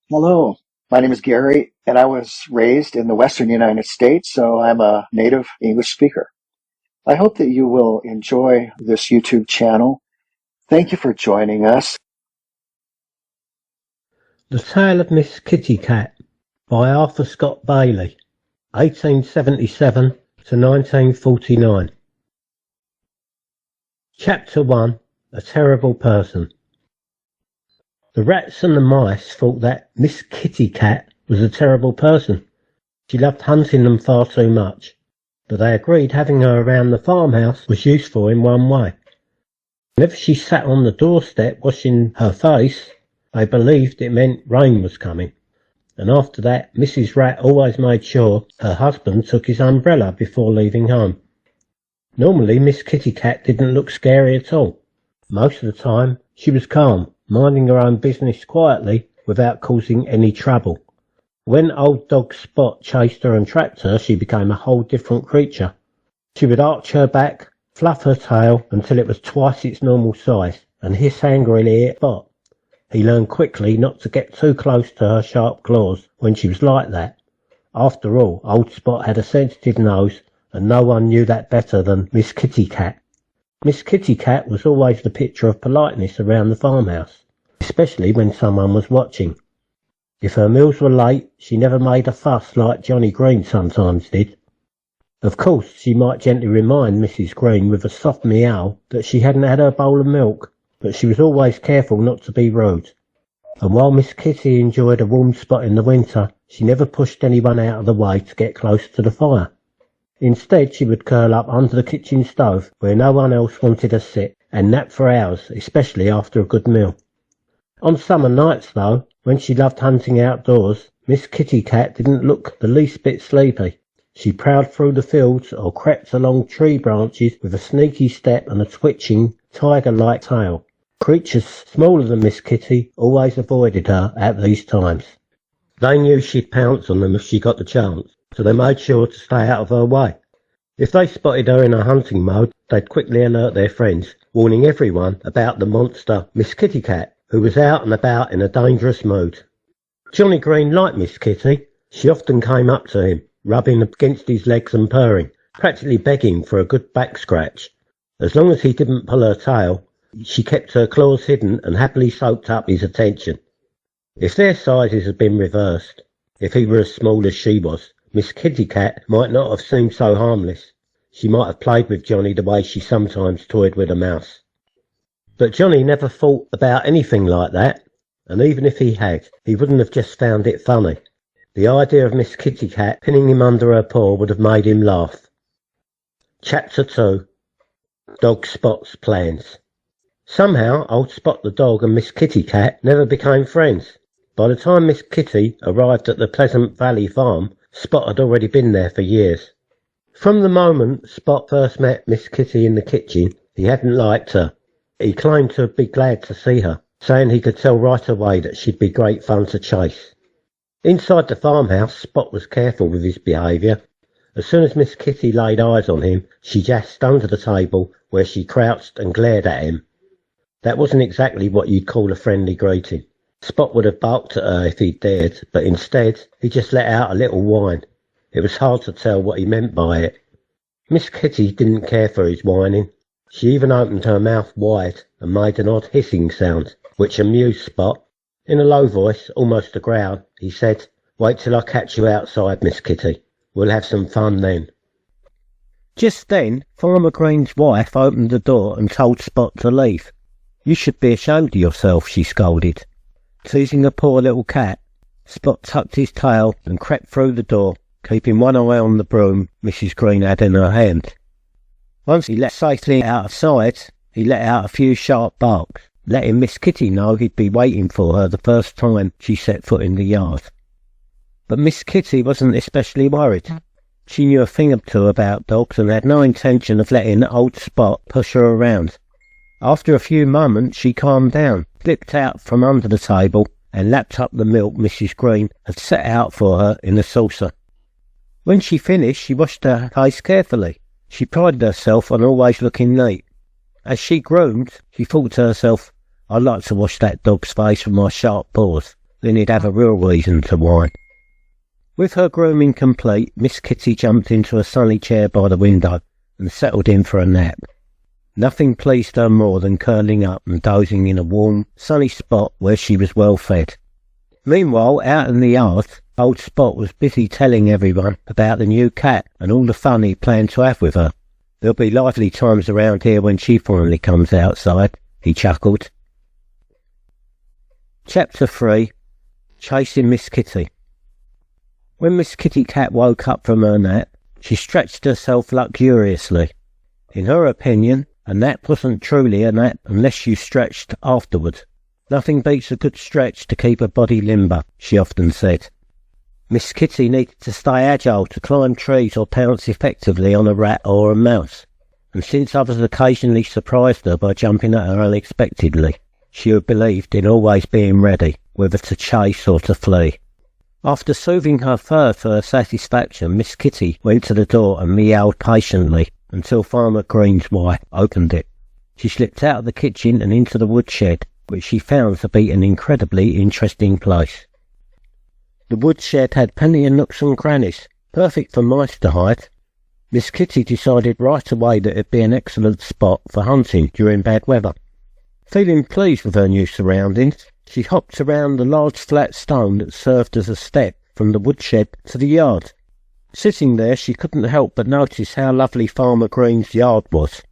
Hello, my name is Gary, and I was raised in the Western United States, so I'm a native English speaker. I hope that you will enjoy this YouTube channel. Thank you for joining us. The Tale of Miss Kitty Cat by Arthur Scott Bailey, 1877 to 1949. Chapter 1. A Terrible Person. The rats and the mice thought that Miss Kitty Cat was a terrible person. She loved hunting them far too much, but they agreed having her around the farmhouse was useful in one way. Whenever she sat on the doorstep washing her face, they believed it meant rain was coming, and after that Mrs. Rat always made sure her husband took his umbrella before leaving home. Normally Miss Kitty Cat didn't look scary at all. Most of the time she was calm, minding her own business quietly without causing any trouble. When old dog Spot chased her and trapped her, she became a whole different creature. She would arch her back, fluff her tail until it was twice its normal size, and hiss angrily at Spot. He learned quickly not to get too close to her sharp claws when she was like that. After all, old Spot had a sensitive nose, and no one knew that better than Miss Kitty Cat. Miss Kitty Cat was always the picture of politeness around the farmhouse, especially when someone was watching. If her meals were late, she never made a fuss like Johnny Green sometimes did. Of course, she might gently remind Mrs. Green with a soft meow that she hadn't had her bowl of milk, but she was always careful not to be rude. And while Miss Kitty enjoyed a warm spot in the winter, she never pushed anyone out of the way to get close to the fire. Instead, she would curl up under the kitchen stove, where no one else wanted to sit, and nap for hours, especially after a good meal. On summer nights, though, when she loved hunting outdoors, Miss Kitty Cat didn't look the least bit sleepy. She prowled through the fields or crept along tree branches with a sneaky step and a twitching, tiger-like tail. Creatures smaller than Miss Kitty always avoided her at these times. They knew she'd pounce on them if she got the chance, so they made sure to stay out of her way. If they spotted her in a hunting mode, they'd quickly alert their friends, warning everyone about the monster Miss Kitty Cat, who was out and about in a dangerous mood. Johnny Green liked Miss Kitty. She often came up to him, rubbing against his legs and purring, practically begging for a good back scratch. As long as he didn't pull her tail, she kept her claws hidden and happily soaked up his attention. If their sizes had been reversed, if he were as small as she was, Miss Kitty Cat might not have seemed so harmless. She might have played with Johnny the way she sometimes toyed with a mouse. But Johnny never thought about anything like that, and even if he had, he wouldn't have just found it funny. The idea of Miss Kitty Cat pinning him under her paw would have made him laugh. Chapter 2. Dog Spot's Plans. Somehow, old Spot the dog and Miss Kitty Cat never became friends. By the time Miss Kitty arrived at the Pleasant Valley farm, Spot had already been there for years. From the moment Spot first met Miss Kitty in the kitchen, he hadn't liked her. He claimed to be glad to see her, saying he could tell right away that she'd be great fun to chase. Inside the farmhouse, Spot was careful with his behaviour. As soon as Miss Kitty laid eyes on him, she jazzed under the table, where she crouched and glared at him. That wasn't exactly what you'd call a friendly greeting. Spot would have barked at her if he'd dared, but instead he just let out a little whine. It was hard to tell what he meant by it. Miss Kitty didn't care for his whining. She even opened her mouth wide and made an odd hissing sound, which amused Spot. In a low voice, almost a growl, he said, "Wait till I catch you outside, Miss Kitty. We'll have some fun then." Just then, Farmer Green's wife opened the door and told Spot to leave. "You should be ashamed of yourself," she scolded. Teasing a poor little cat, Spot tucked his tail and crept through the door, keeping one eye on the broom Mrs. Green had in her hand. Once he let safely out of sight, he let out a few sharp barks, letting Miss Kitty know he'd be waiting for her the first time she set foot in the yard. But Miss Kitty wasn't especially worried. She knew a thing or two about dogs and had no intention of letting old Spot push her around. After a few moments she calmed down, slipped out from under the table and lapped up the milk Mrs. Green had set out for her in a saucer. When she finished, she washed her face carefully. She prided herself on always looking neat. As she groomed, she thought to herself, "I'd like to wash that dog's face with my sharp paws. then he'd have a real reason to whine. With her grooming complete, Miss Kitty jumped into a sunny chair by the window and settled in for a nap. Nothing pleased her more than curling up and dozing in a warm, sunny spot where she was well fed. Meanwhile, out in the yard, old Spot was busy telling everyone about the new cat and all the fun he planned to have with her. There'll be lively times around here when she finally comes outside, he chuckled. Chapter 3. Chasing Miss Kitty. When Miss Kitty Cat woke up from her nap, she stretched herself luxuriously. In her opinion, a nap wasn't truly a nap unless you stretched afterward. Nothing beats a good stretch to keep a body limber, she often said. Miss Kitty needed to stay agile to climb trees or pounce effectively on a rat or a mouse, and since others occasionally surprised her by jumping at her unexpectedly, she had believed in always being ready, whether to chase or to flee. After soothing her fur for her satisfaction, Miss Kitty went to the door and meowed patiently until Farmer Green's wife opened it. She slipped out of the kitchen and into the woodshed, which she found to be an incredibly interesting place. The woodshed had plenty of nooks and crannies, perfect for mice to hide. Miss Kitty decided right away that it'd be an excellent spot for hunting during bad weather. Feeling pleased with her new surroundings, she hopped around the large flat stone that served as a step from the woodshed to the yard. Sitting there, she couldn't help but notice how lovely Farmer Green's yard was.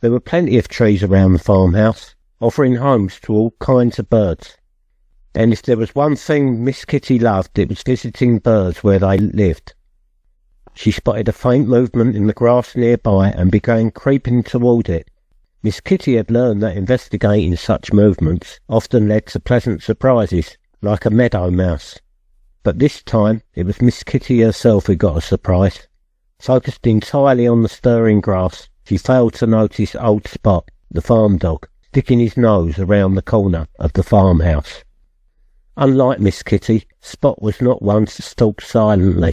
There were plenty of trees around the farmhouse, offering homes to all kinds of birds. And if there was one thing Miss Kitty loved, it was visiting birds where they lived. She spotted a faint movement in the grass nearby and began creeping toward it. Miss Kitty had learned that investigating such movements often led to pleasant surprises, like a meadow mouse. But this time it was Miss Kitty herself who got a surprise. Focused entirely on the stirring grass, she failed to notice old Spot, the farm dog, sticking his nose around the corner of the farmhouse. Unlike Miss Kitty, Spot was not one to stalk silently.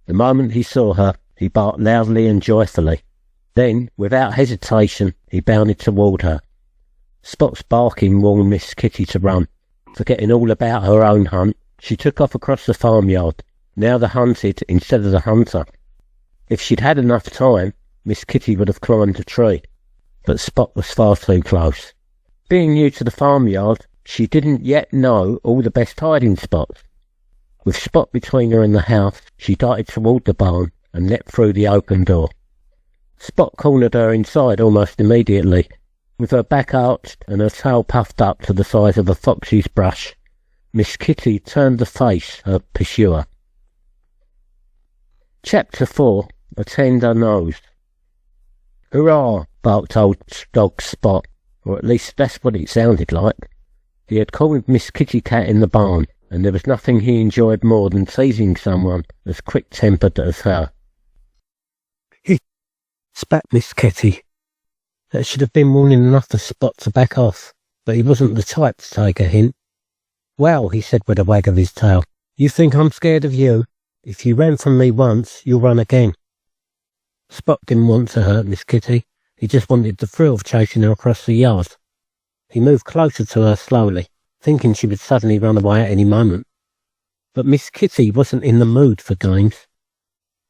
The moment he saw her, he barked loudly and joyfully. Then, without hesitation, he bounded toward her. Spot's barking warned Miss Kitty to run. Forgetting all about her own hunt, she took off across the farmyard, now the hunted instead of the hunter. If she'd had enough time, Miss Kitty would have climbed a tree, but Spot was far too close. Being new to the farmyard, she didn't yet know all the best hiding spots. With Spot between her and the house, she darted toward the barn and leapt through the open door. Spot cornered her inside almost immediately. With her back arched and her tail puffed up to the size of a fox's brush, Miss Kitty turned to face her pursuer. Chapter 4. A Tender Nose. Hurrah! Barked old dog Spot, or at least that's what it sounded like. He had called Miss Kitty Cat in the barn, and there was nothing he enjoyed more than teasing someone as quick-tempered as her. Spat Miss Kitty. That should have been warning enough for Spot to back off, but he wasn't the type to take a hint. Well, he said with a wag of his tail, you think I'm scared of you? If you ran from me once, you'll run again. Spot didn't want to hurt Miss Kitty. He just wanted the thrill of chasing her across the yard. He moved closer to her slowly, thinking she would suddenly run away at any moment. But Miss Kitty wasn't in the mood for games.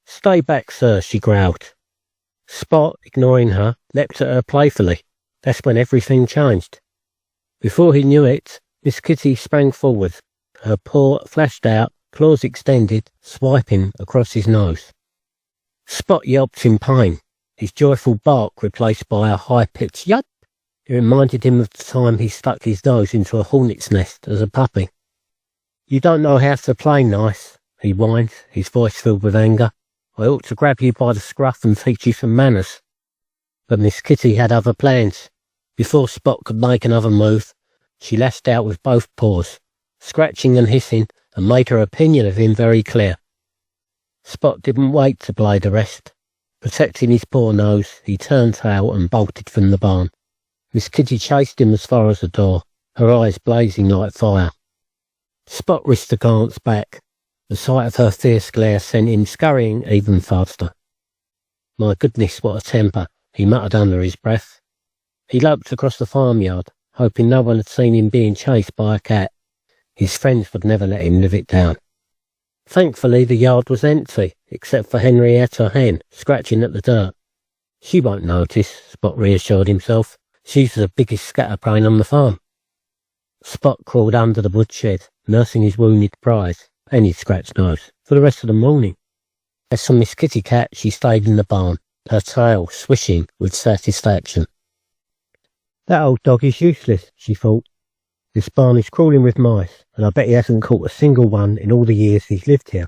Stay back, sir, she growled. Spot, ignoring her, leapt at her playfully. That's when everything changed. Before he knew it, Miss Kitty sprang forward, her paw flashed out, claws extended, swiping across his nose. Spot yelped in pain, his joyful bark replaced by a high-pitched yelp. It reminded him of the time he stuck his nose into a hornet's nest as a puppy. You don't know how to play nice, he whined, his voice filled with anger. I ought to grab you by the scruff and teach you some manners. But Miss Kitty had other plans. Before Spot could make another move, she lashed out with both paws, scratching and hissing, and made her opinion of him very clear. Spot didn't wait to play the rest. Protecting his poor nose, he turned tail and bolted from the barn. Miss Kitty chased him as far as the door, her eyes blazing like fire. Spot risked a glance back. The sight of her fierce glare sent him scurrying even faster. My goodness, what a temper, he muttered under his breath. He loped across the farmyard, hoping no one had seen him being chased by a cat. His friends would never let him live it down. Thankfully, the yard was empty, except for Henrietta Hen, scratching at the dirt. She won't notice, Spot reassured himself. She's the biggest scatterbrain on the farm. Spot crawled under the woodshed, nursing his wounded prize, and his scratched nose, for the rest of the morning. As for Miss Kitty Cat, she stayed in the barn, her tail swishing with satisfaction. That old dog is useless, she thought. This barn is crawling with mice, and I bet he hasn't caught a single one in all the years he's lived here.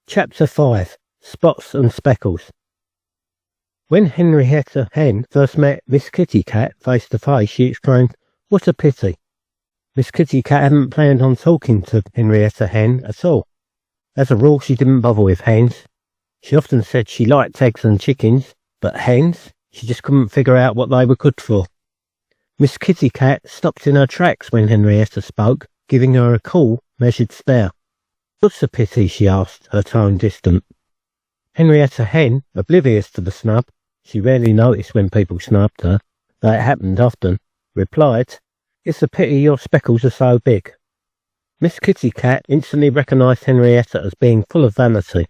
Chapter 5. Spots and Speckles. When Henrietta Hen first met Miss Kitty Cat face to face, she exclaimed, "What a pity." Miss Kitty Cat hadn't planned on talking to Henrietta Hen at all. As a rule, she didn't bother with hens. She often said she liked eggs and chickens, but hens, she just couldn't figure out what they were good for. Miss Kitty Cat stopped in her tracks when Henrietta spoke, giving her a cool, measured stare. "What's a pity?" she asked, her tone distant. Henrietta Hen, oblivious to the snub, she rarely noticed when people snubbed her, though it happened often, replied, "It's a pity your speckles are so big." Miss Kitty Cat instantly recognised Henrietta as being full of vanity.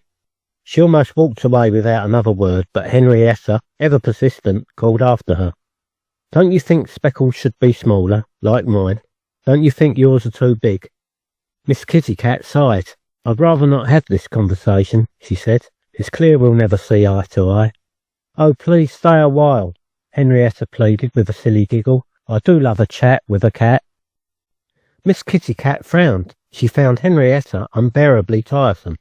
She almost walked away without another word, but Henrietta, ever persistent, called after her. "Don't you think speckles should be smaller, like mine? Don't you think yours are too big?" Miss Kitty Cat sighed. "I'd rather not have this conversation," she said. "It's clear we'll never see eye to eye." "Oh, please stay a while," Henrietta pleaded with a silly giggle. "I do love a chat with a cat." Miss Kitty Cat frowned. She found Henrietta unbearably tiresome.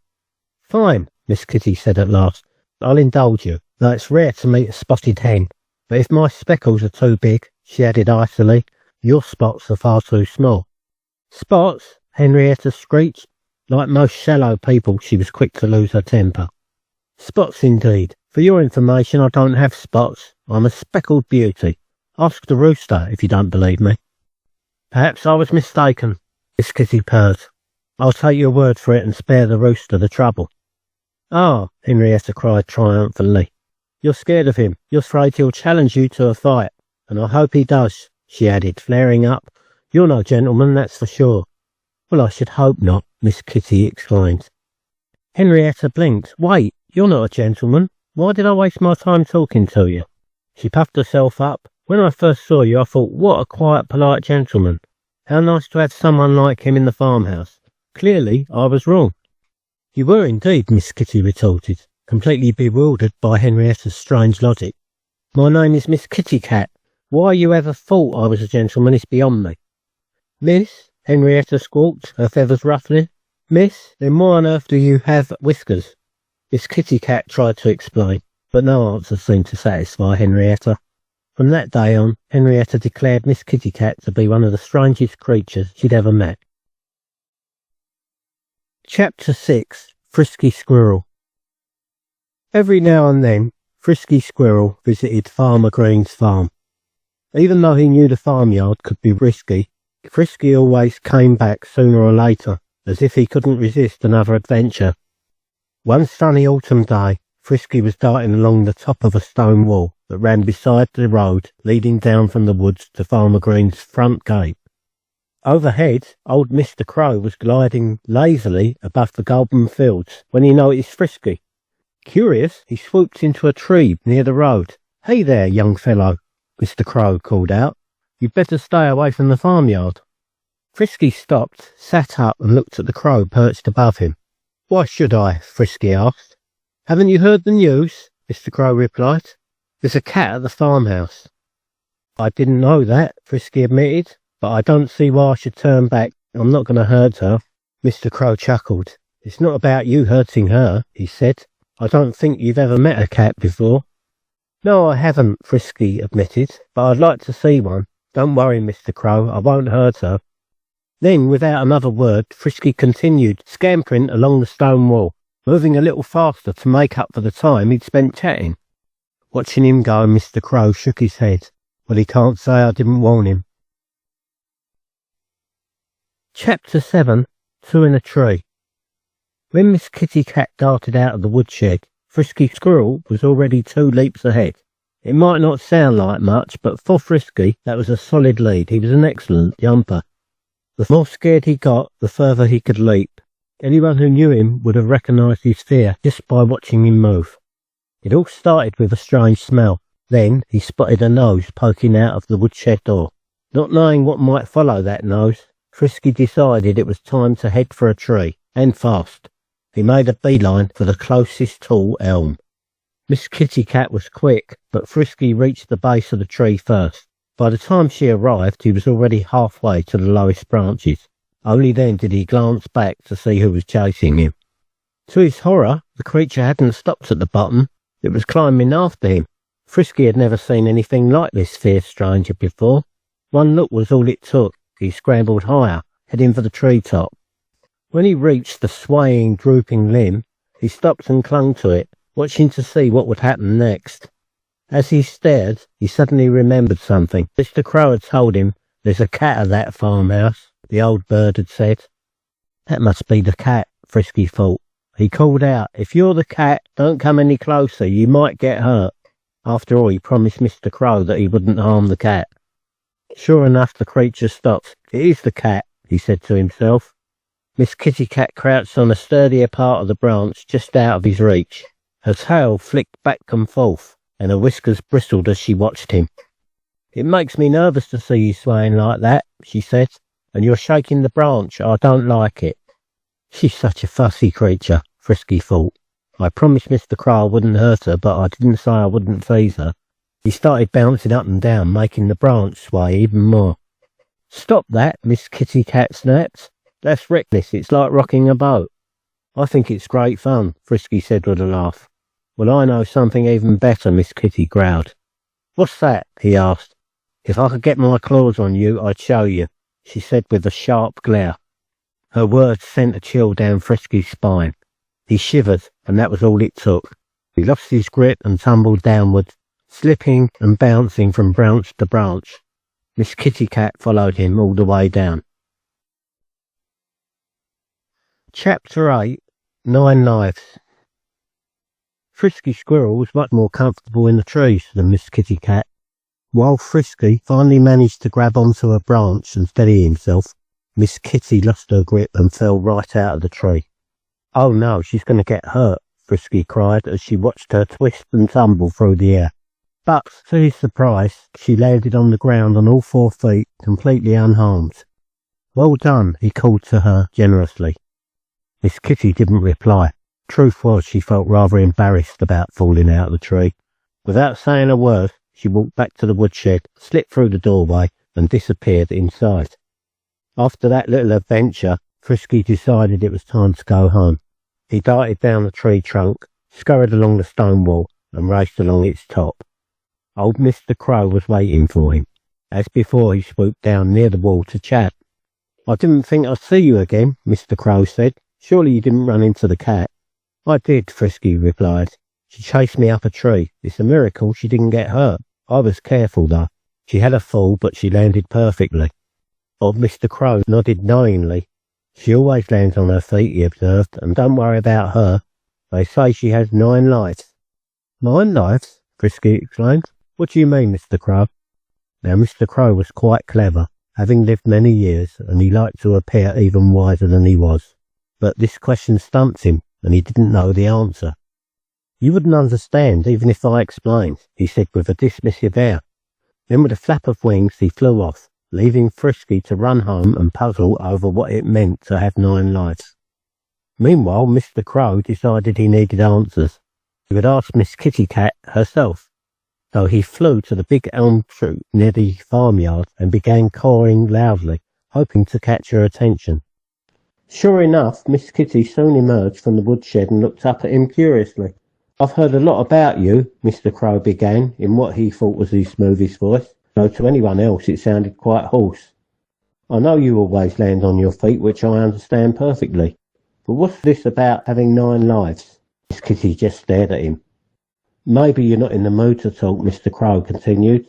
"Fine," Miss Kitty said at last. "I'll indulge you, though it's rare to meet a spotted hen. But if my speckles are too big," she added icily, "your spots are far too small." "Spots?" Henrietta screeched. Like most shallow people, she was quick to lose her temper. "Spots indeed. For your information, I don't have spots. I'm a speckled beauty. Ask the rooster if you don't believe me." "Perhaps I was mistaken," Miss Kitty purred. "I'll take your word for it and spare the rooster the trouble." "Ah," Henrietta cried triumphantly. "You're scared of him. You're afraid he'll challenge you to a fight. And I hope he does," she added, flaring up. "You're no gentleman, that's for sure." "Well, I should hope not," Miss Kitty exclaimed. Henrietta blinked. "Wait, you're not a gentleman. Why did I waste my time talking to you?" She puffed herself up. "When I first saw you, I thought, what a quiet, polite gentleman. How nice to have someone like him in the farmhouse. Clearly, I was wrong." "You were indeed," Miss Kitty retorted, completely bewildered by Henrietta's strange logic. "My name is Miss Kitty Cat. Why you ever thought I was a gentleman is beyond me." "Miss?" Henrietta squawked, her feathers ruffling. "Miss, then why on earth do you have whiskers?" Miss Kitty Cat tried to explain, but no answer seemed to satisfy Henrietta. From that day on, Henrietta declared Miss Kitty Cat to be one of the strangest creatures she'd ever met. Chapter 6. Frisky Squirrel. Every now and then, Frisky Squirrel visited Farmer Green's farm. Even though he knew the farmyard could be risky, Frisky always came back sooner or later, as if he couldn't resist another adventure. One sunny autumn day, Frisky was darting along the top of a stone wall that ran beside the road leading down from the woods to Farmer Green's front gate. Overhead, old Mr. Crow was gliding lazily above the golden fields when he noticed Frisky. Curious, he swooped into a tree near the road. "Hey there, young fellow," Mr. Crow called out. "You'd better stay away from the farmyard." Frisky stopped, sat up and looked at the crow perched above him. "Why should I?" Frisky asked. "Haven't you heard the news?" Mr. Crow replied. "There's a cat at the farmhouse." "I didn't know that," Frisky admitted, "but I don't see why I should turn back. I'm not going to hurt her." Mr. Crow chuckled. "It's not about you hurting her," he said. "I don't think you've ever met a cat before." "No, I haven't," Frisky admitted, "but I'd like to see one. Don't worry, Mr. Crow, I won't hurt her." Then, without another word, Frisky continued scampering along the stone wall, moving a little faster to make up for the time he'd spent chatting. Watching him go, Mr. Crow shook his head. "Well, he can't say I didn't warn him." Chapter 7. Two in a Tree. When Miss Kitty Cat darted out of the woodshed, Frisky Squirrel was already 2 leaps ahead. It might not sound like much, but for Frisky, that was a solid lead. He was an excellent jumper. The more scared he got, the further he could leap. Anyone who knew him would have recognised his fear just by watching him move. It all started with a strange smell. Then he spotted a nose poking out of the woodshed door. Not knowing what might follow that nose, Frisky decided it was time to head for a tree, and fast. He made a beeline for the closest tall elm. Miss Kitty Cat was quick, but Frisky reached the base of the tree first. By the time she arrived, he was already halfway to the lowest branches. Only then did he glance back to see who was chasing him. To his horror, the creature hadn't stopped at the bottom. It was climbing after him. Frisky had never seen anything like this fierce stranger before. One look was all it took. He scrambled higher, heading for the treetop. When he reached the swaying, drooping limb, he stopped and clung to it, watching to see what would happen next. As he stared, he suddenly remembered something. Mr. Crow had told him, "There's a cat at that farmhouse," the old bird had said. That must be the cat, Frisky thought. He called out, "If you're the cat, don't come any closer, you might get hurt." After all, he promised Mr. Crow that he wouldn't harm the cat. Sure enough, the creature stopped. "It is the cat," he said to himself. Miss Kitty Cat crouched on a sturdier part of the branch just out of his reach. Her tail flicked back and forth, and her whiskers bristled as she watched him. "It makes me nervous to see you swaying like that," she said, "and you're shaking the branch. I don't like it." She's such a fussy creature, Frisky thought. I promised Mr. Crow I wouldn't hurt her, but I didn't say I wouldn't tease her. He started bouncing up and down, making the branch sway even more. "Stop that," Miss Kitty Cat snapped. "That's reckless. It's like rocking a boat." "I think it's great fun," Frisky said with a laugh. "Well, I know something even better," Miss Kitty growled. "What's that?" he asked. "If I could get my claws on you, I'd show you," she said with a sharp glare. Her words sent a chill down Frisky's spine. He shivered, and that was all it took. He lost his grip and tumbled downwards, slipping and bouncing from branch to branch. Miss Kitty Cat followed him all the way down. Chapter 8. 9 Lives. Frisky Squirrel was much more comfortable in the trees than Miss Kitty Cat. While Frisky finally managed to grab onto a branch and steady himself, Miss Kitty lost her grip and fell right out of the tree. "Oh no, she's going to get hurt," Frisky cried as she watched her twist and tumble through the air. But, to his surprise, she landed on the ground on all 4 feet, completely unharmed. "Well done," he called to her generously. Miss Kitty didn't reply. Truth was, she felt rather embarrassed about falling out of the tree. Without saying a word, she walked back to the woodshed, slipped through the doorway, and disappeared inside. After that little adventure, Frisky decided it was time to go home. He darted down the tree trunk, scurried along the stone wall, and raced along its top. Old Mr. Crow was waiting for him. As before, he swooped down near the wall to chat. "I didn't think I'd see you again," Mr. Crow said. "Surely you didn't run into the cat?" "I did," Frisky replied. "She chased me up a tree. It's a miracle she didn't get hurt. I was careful, though. She had a fall, but she landed perfectly." Old Mr. Crow nodded knowingly. "She always lands on her feet," he observed, "and don't worry about her. They say she has 9 lives." "9 lives?" Frisky exclaimed. "What do you mean, Mr. Crow?" Now, Mr. Crow was quite clever, having lived many years, and he liked to appear even wiser than he was. But this question stumped him, and he didn't know the answer. "You wouldn't understand even if I explained," he said with a dismissive air. Then with a flap of wings he flew off, leaving Frisky to run home and puzzle over what it meant to have 9 lives. Meanwhile, Mr. Crow decided he needed answers. He would ask Miss Kitty Cat herself. So he flew to the big elm tree near the farmyard and began cawing loudly, hoping to catch her attention. Sure enough, Miss Kitty soon emerged from the woodshed and looked up at him curiously. "I've heard a lot about you," Mr. Crow began, in what he thought was his smoothest voice, though to anyone else it sounded quite hoarse. "I know you always land on your feet, which I understand perfectly. But what's this about having 9 lives?" Miss Kitty just stared at him. "Maybe you're not in the mood to talk," Mr. Crow continued.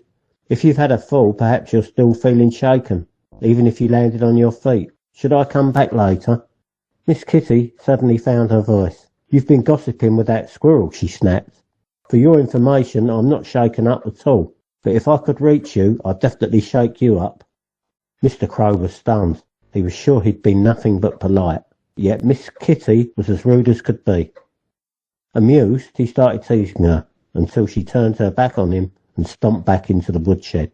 "If you've had a fall, perhaps you're still feeling shaken, even if you landed on your feet. Should I come back later?" Miss Kitty suddenly found her voice. "You've been gossiping with that squirrel," she snapped. "For your information, I'm not shaken up at all. But if I could reach you, I'd definitely shake you up." Mr. Crow was stunned. He was sure he'd been nothing but polite, yet Miss Kitty was as rude as could be. Amused, he started teasing her until she turned her back on him and stomped back into the woodshed.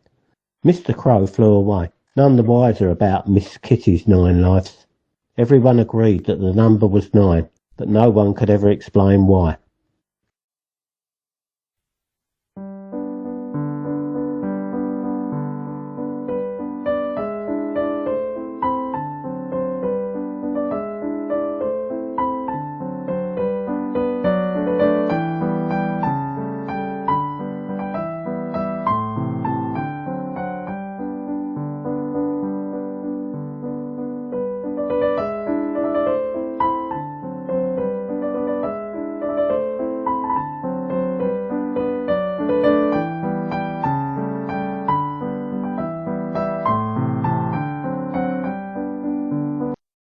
Mr. Crow flew away, none the wiser about Miss Kitty's 9 lives. Everyone agreed that the number was 9, but no one could ever explain why.